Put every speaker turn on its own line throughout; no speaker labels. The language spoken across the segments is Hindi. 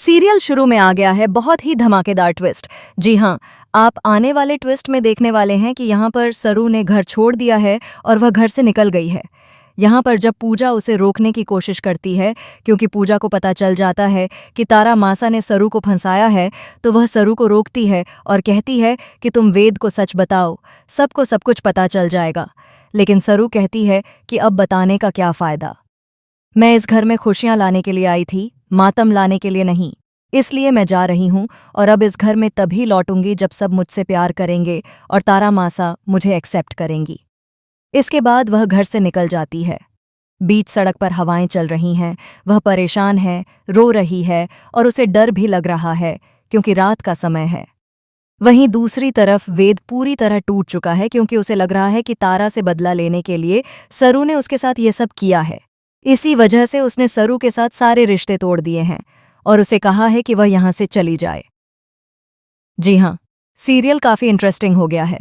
सीरियल शुरू में आ गया है बहुत ही धमाकेदार ट्विस्ट। जी हाँ, आप आने वाले ट्विस्ट में देखने वाले हैं कि यहाँ पर सरू ने घर छोड़ दिया है और वह घर से निकल गई है। यहाँ पर जब पूजा उसे रोकने की कोशिश करती है, क्योंकि पूजा को पता चल जाता है कि तारा मासा ने सरू को फंसाया है, तो वह सरू को रोकती है और कहती है कि तुम वेद को सच बताओ, सबको सब कुछ पता चल जाएगा। लेकिन सरू कहती है कि अब बताने का क्या फ़ायदा। मैं इस घर में खुशियाँ लाने के लिए आई थी, मातम लाने के लिए नहीं। इसलिए मैं जा रही हूँ और अब इस घर में तभी लौटूंगी जब सब मुझसे प्यार करेंगे और तारा मासा मुझे एक्सेप्ट करेंगी। इसके बाद वह घर से निकल जाती है। बीच सड़क पर हवाएं चल रही हैं, वह परेशान है, रो रही है और उसे डर भी लग रहा है क्योंकि रात का समय है। वहीं दूसरी तरफ वेद पूरी तरह टूट चुका है क्योंकि उसे लग रहा है कि तारा से बदला लेने के लिए सरू ने उसके साथ ये सब किया है। इसी वजह से उसने सरू के साथ सारे रिश्ते तोड़ दिए हैं और उसे कहा है कि वह यहाँ से चली जाए। जी हाँ, सीरियल काफ़ी इंटरेस्टिंग हो गया है।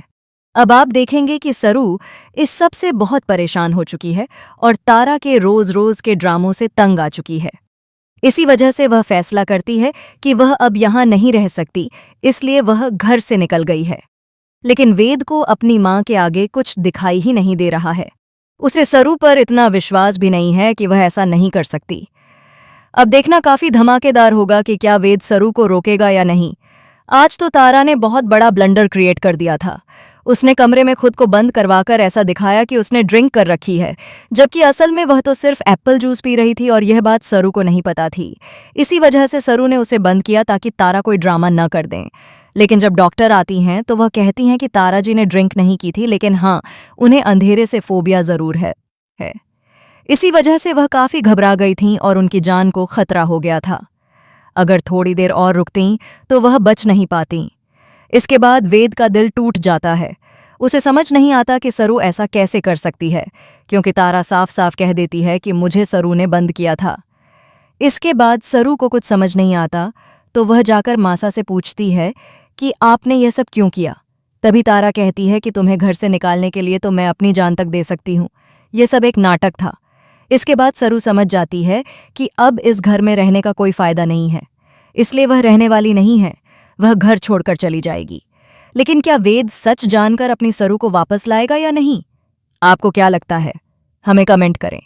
अब आप देखेंगे कि सरू इस सब से बहुत परेशान हो चुकी है और तारा के रोज़-रोज़ के ड्रामों से तंग आ चुकी है। इसी वजह से वह फैसला करती है कि वह अब यहाँ नहीं रह सकती, इसलिए वह घर से निकल गई है। लेकिन वेद को अपनी माँ के आगे कुछ दिखाई ही नहीं दे रहा है। उसे सरू पर इतना विश्वास भी नहीं है कि वह ऐसा नहीं कर सकती। अब देखना काफ़ी धमाकेदार होगा कि क्या वेद सरू को रोकेगा या नहीं। आज तो तारा ने बहुत बड़ा ब्लंडर क्रिएट कर दिया था। उसने कमरे में खुद को बंद करवाकर ऐसा दिखाया कि उसने ड्रिंक कर रखी है, जबकि असल में वह तो सिर्फ एप्पल जूस पी रही थी और यह बात सरू को नहीं पता थी। इसी वजह से सरू ने उसे बंद किया ताकि तारा कोई ड्रामा न कर दें। लेकिन जब डॉक्टर आती हैं तो वह कहती हैं कि तारा जी ने ड्रिंक नहीं की थी, लेकिन हाँ, उन्हें अंधेरे से फोबिया ज़रूर है। इसी वजह से वह काफ़ी घबरा गई थीं और उनकी जान को खतरा हो गया था। अगर थोड़ी देर और रुकतीं तो वह बच नहीं पातीं। इसके बाद वेद का दिल टूट जाता है। उसे समझ नहीं आता कि सरू ऐसा कैसे कर सकती है, क्योंकि तारा साफ साफ कह देती है कि मुझे सरू ने बंद किया था। इसके बाद सरू को कुछ समझ नहीं आता, तो वह जाकर मासा से पूछती है कि आपने यह सब क्यों किया। तभी तारा कहती है कि तुम्हें घर से निकालने के लिए तो मैं अपनी जान तक दे सकती हूँ, यह सब एक नाटक था। इसके बाद सरू समझ जाती है कि अब इस घर में रहने का कोई फ़ायदा नहीं है, इसलिए वह रहने वाली नहीं है, वह घर छोड़कर चली जाएगी। लेकिन क्या वेद सच जानकर अपनी सरू को वापस लाएगा या नहीं? आपको क्या लगता है? हमें कमेंट करें।